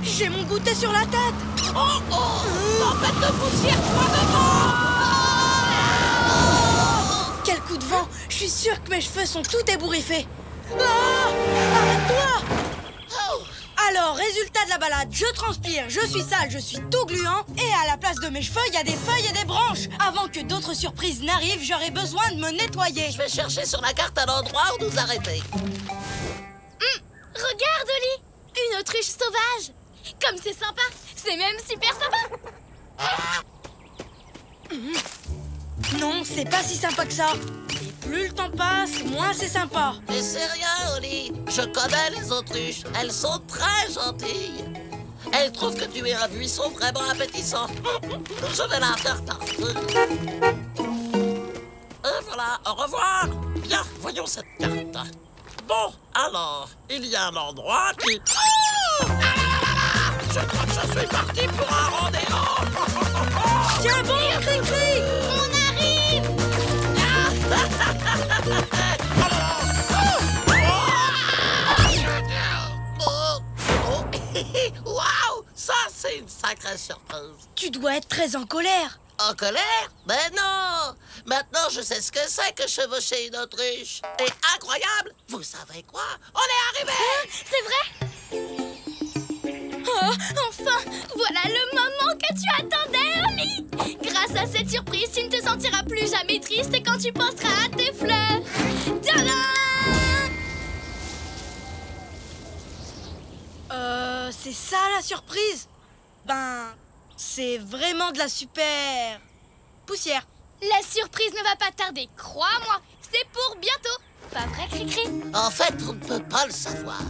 J'ai mon goûter sur la tête. Oh, oh! Tempête de poussière, toi devant! Quel coup de vent! Je suis sûre que mes cheveux sont tout ébouriffés. Ah! Arrête-toi! Alors, résultat de la balade, je transpire, je suis sale, je suis tout gluant. Et à la place de mes cheveux, il y a des feuilles et des branches. Avant que d'autres surprises n'arrivent, j'aurai besoin de me nettoyer. Je vais chercher sur la carte un endroit où nous arrêter. Regarde, Oli! Une autruche sauvage! Comme c'est sympa! C'est même super sympa! Non, c'est pas si sympa que ça. Et plus le temps passe, moins c'est sympa. Mais c'est rien, Oli. Je connais les autruches. Elles sont très gentilles. Elles trouvent que tu es un buisson vraiment appétissant. Je vais la faire partir. Et voilà, au revoir. Bien, voyons cette carte. Bon, alors, il y a un endroit qui... Oh! Je crois que je suis parti pour un rendez-vous. Tiens bon, Cricri! On arrive! Waouh! Ça, c'est une sacrée surprise. Tu dois être très en colère. En colère? Ben non! Maintenant, je sais ce que c'est que chevaucher une autruche. Et incroyable! Vous savez quoi? On est arrivé! C'est vrai? Oh, enfin! Voilà le moment que tu attendais, Oli! Grâce à cette surprise, tu ne te sentiras plus jamais triste quand tu penseras à tes fleurs. Tadam! C'est ça la surprise? Ben, c'est vraiment de la super... poussière. La surprise ne va pas tarder, crois-moi. c'est pour bientôt. Pas vrai, Cricri? En fait, on ne peut pas le savoir.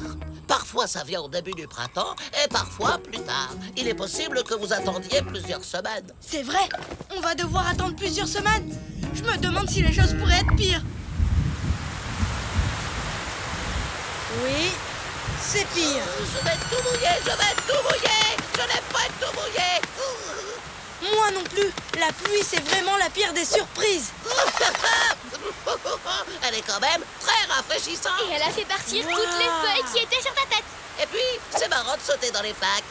Parfois, ça vient au début du printemps et parfois plus tard. Il est possible que vous attendiez plusieurs semaines. C'est vrai, on va devoir attendre plusieurs semaines. Je me demande si les choses pourraient être pires. Oui, c'est pire. Je vais tout mouiller, je vais tout mouiller. Je n'ai pas tout mouillé. Moi non plus. La pluie, c'est vraiment la pire des surprises. Elle est quand même très rafraîchissante. Et elle a fait partir toutes les feuilles qui étaient sur ta tête. Et puis, c'est marrant de sauter dans les flaques.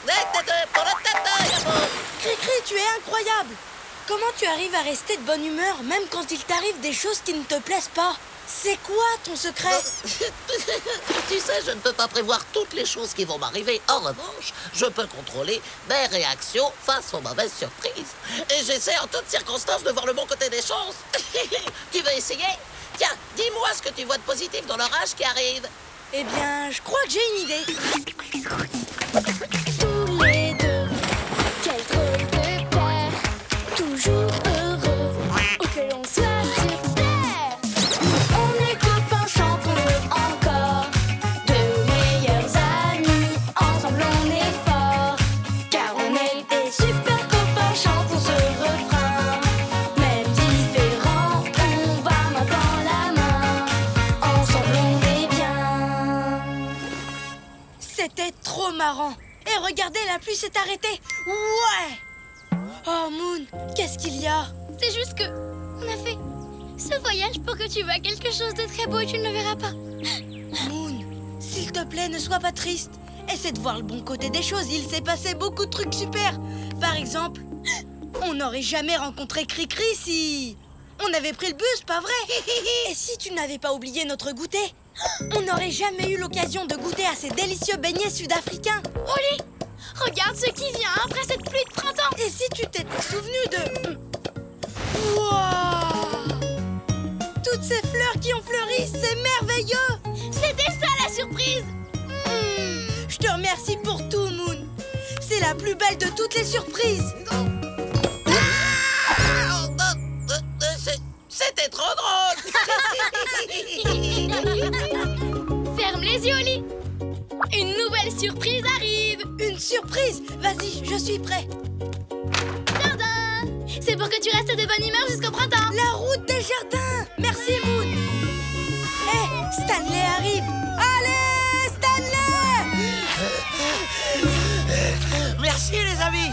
Cricri, tu es incroyable. Comment tu arrives à rester de bonne humeur même quand il t'arrive des choses qui ne te plaisent pas? C'est quoi ton secret? Tu sais, je ne peux pas prévoir toutes les choses qui vont m'arriver. En revanche, je peux contrôler mes réactions face aux mauvaises surprises. Et j'essaie en toutes circonstances de voir le bon côté des choses. Tu veux essayer? Tiens, dis-moi ce que tu vois de positif dans l'orage qui arrive. Eh bien, je crois que j'ai une idée. Tous les deux, quel drôle de paire, toujours heureux, où que l'on soit sur terre. On est copains, chantons-le encore, deux meilleurs amis, ensemble on est forts, car on est des super copains, chantons ce refrain. Même différents, on va main dans la main, ensemble on est bien. C'était trop marrant. Et regardez, la pluie s'est arrêtée. Ouais! Oh, Moon, qu'est-ce qu'il y a? C'est juste que on a fait ce voyage pour que tu vois quelque chose de très beau et tu ne le verras pas. Moon, s'il te plaît, ne sois pas triste. Essaie de voir le bon côté des choses. Il s'est passé beaucoup de trucs super. Par exemple, on n'aurait jamais rencontré Cricri si on avait pris le bus, pas vrai? Et si tu n'avais pas oublié notre goûter, on n'aurait jamais eu l'occasion de goûter à ces délicieux beignets sud-africains. Oli, regarde ce qui vient après cette pluie de printemps. Et si tu t'étais souvenu de... Wow! Toutes ces fleurs qui ont fleuri, c'est merveilleux! C'était ça la surprise. Je te remercie pour tout, Moon. C'est la plus belle de toutes les surprises. C'était trop drôle. Ferme les yeux, Oli. Une nouvelle surprise arrive. Une surprise? Vas-y, je suis prêt. Tadam! C'est pour que tu restes de bonne humeur jusqu'au printemps. La route des jardins. Merci, Moon. Hé, Stanley arrive. Allez, Stanley! Merci, les amis.